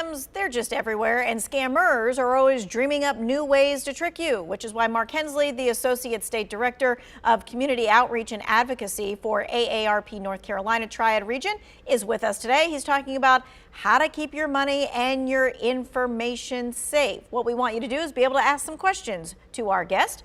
Scams, they're just everywhere, and scammers are always dreaming up new ways to trick you, which is why Mark Hensley, the Associate State Director of Community Outreach and Advocacy for AARP North Carolina Triad Region, is with us today. He's talking about how to keep your money and your information safe. What we want you to do is be able to ask some questions to our guest.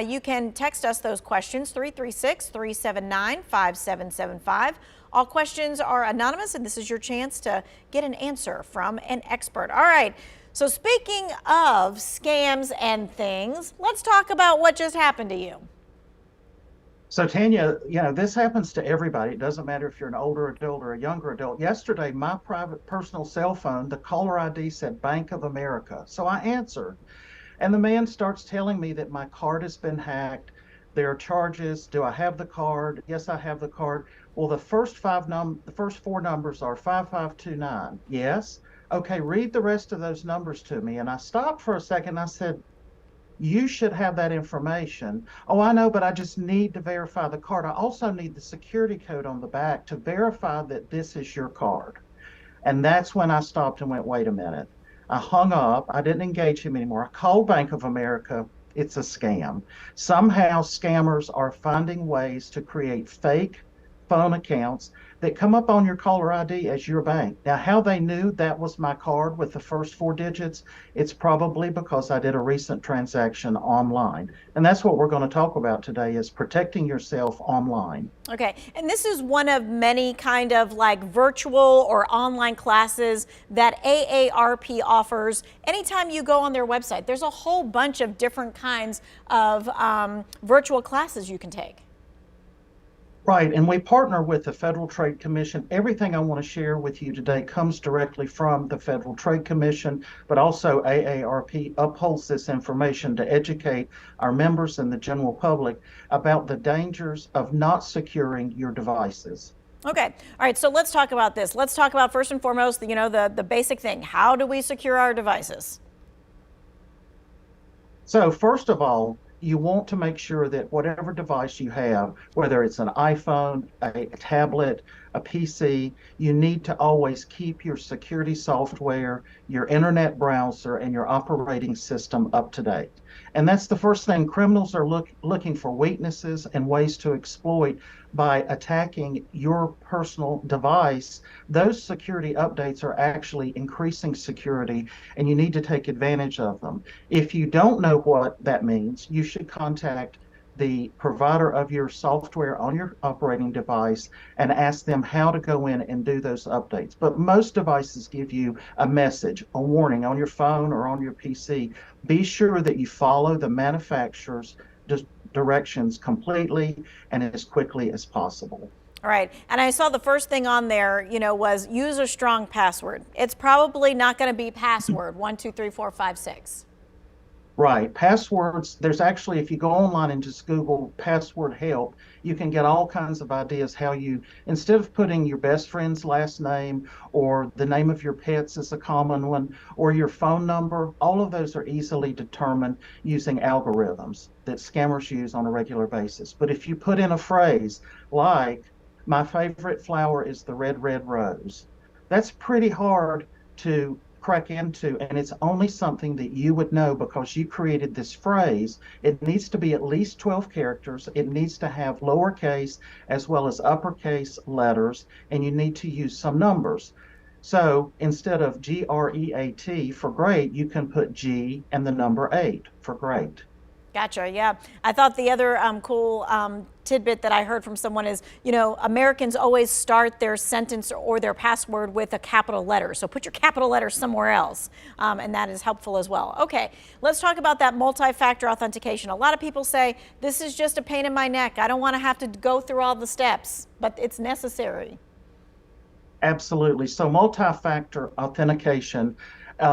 You can text us those questions, 336-379-5775. All questions are anonymous, and this is your chance to get an answer from an expert. All right, so speaking of scams and things, let's talk about what just happened to you. So Tanya, this happens to everybody. It doesn't matter if you're an older adult or a younger adult. Yesterday, my private personal cell phone, the caller ID said Bank of America. So I answered, and the man starts telling me that my card has been hacked. There are charges. Do I have the card? Yes, I have the card. Well, the first four numbers are 5529. Yes. Okay, read the rest of those numbers to me. And I stopped for a second. I said, you should have that information. Oh, I know, but I just need to verify the card. I also need the security code on the back to verify that this is your card. And that's when I stopped and went, wait a minute. I hung up. I didn't engage him anymore. I called Bank of America. It's a scam. Somehow scammers are finding ways to create fake phone accounts that come up on your caller ID as your bank. Now, how they knew that was my card with the first four digits, it's probably because I did a recent transaction online. And that's what we're going to talk about today, is protecting yourself online. Okay, and this is one of many kind of like virtual or online classes that AARP offers. Anytime you go on their website, there's a whole bunch of different kinds of virtual classes you can take. Right, and we partner with the Federal Trade Commission. Everything I want to share with you today comes directly from the Federal Trade Commission, but also AARP upholds this information to educate our members and the general public about the dangers of not securing your devices. Okay, all right, so let's talk about this. Let's talk about first and foremost, the basic thing. How do we secure our devices? So first of all, you want to make sure that whatever device you have, whether it's an iPhone, a tablet, a PC, you need to always keep your security software, your internet browser, and your operating system up to date. And that's the first thing. Criminals are looking for weaknesses and ways to exploit by attacking your personal device. Those security updates are actually increasing security, and you need to take advantage of them. If you don't know what that means, you should contact the provider of your software on your operating device and ask them how to go in and do those updates. But most devices give you a message, a warning on your phone or on your PC. Be sure that you follow the manufacturer's directions completely and as quickly as possible. All right, and I saw the first thing on there, was use a strong password. It's probably not going to be password 123456. Right. Passwords, there's actually, if you go online and just Google password help, you can get all kinds of ideas how you, instead of putting your best friend's last name or the name of your pets is a common one, or your phone number, all of those are easily determined using algorithms that scammers use on a regular basis. But if you put in a phrase like, my favorite flower is the red, red rose, that's pretty hard to crack into, and it's only something that you would know because you created this phrase. It needs to be at least 12 characters. It needs to have lowercase as well as uppercase letters, and you need to use some numbers. So instead of GREAT for great, you can put G and the number 8 for great. Gotcha. Yeah. I thought the other cool tidbit that I heard from someone is, Americans always start their sentence or their password with a capital letter. So put your capital letter somewhere else. And that is helpful as well. Okay. Let's talk about that multi-factor authentication. A lot of people say this is just a pain in my neck. I don't want to have to go through all the steps, but it's necessary. Absolutely. So multi-factor authentication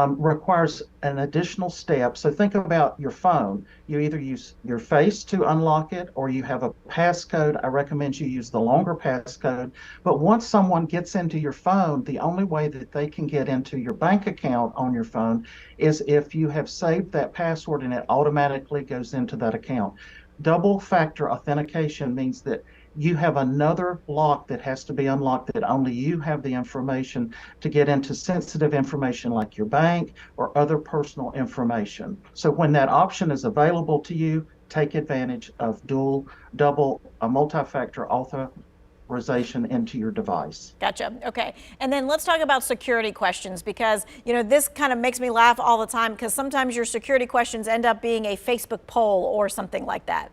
requires an additional step. So think about your phone. You either use your face to unlock it or you have a passcode. I recommend you use the longer passcode. But once someone gets into your phone, the only way that they can get into your bank account on your phone is if you have saved that password and it automatically goes into that account. Double factor authentication means that you have another lock that has to be unlocked that only you have the information to get into sensitive information like your bank or other personal information. So when that option is available to you, take advantage of multi-factor authorization into your device. Gotcha. Okay. And then let's talk about security questions, because, this kind of makes me laugh all the time, because sometimes your security questions end up being a Facebook poll or something like that.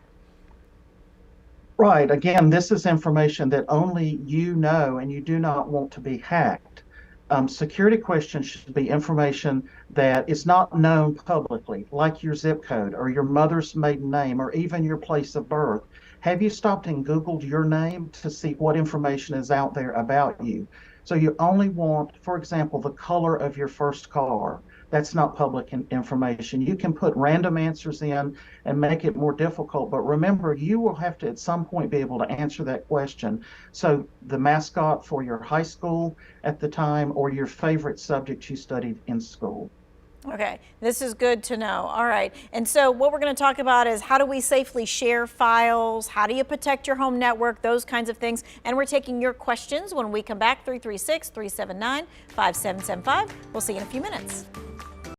Right. Again, this is information that only you know, and you do not want to be hacked. Security questions should be information that is not known publicly, like your zip code or your mother's maiden name or even your place of birth. Have you stopped and Googled your name to see what information is out there about you? So you only want, for example, the color of your first car. That's not public information. You can put random answers in and make it more difficult, but remember, you will have to at some point be able to answer that question. So the mascot for your high school at the time or your favorite subject you studied in school. Okay, this is good to know. All right. And so what we're going to talk about is how do we safely share files? How do you protect your home network? Those kinds of things. And we're taking your questions when we come back. 336-379-5775. We'll see you in a few minutes.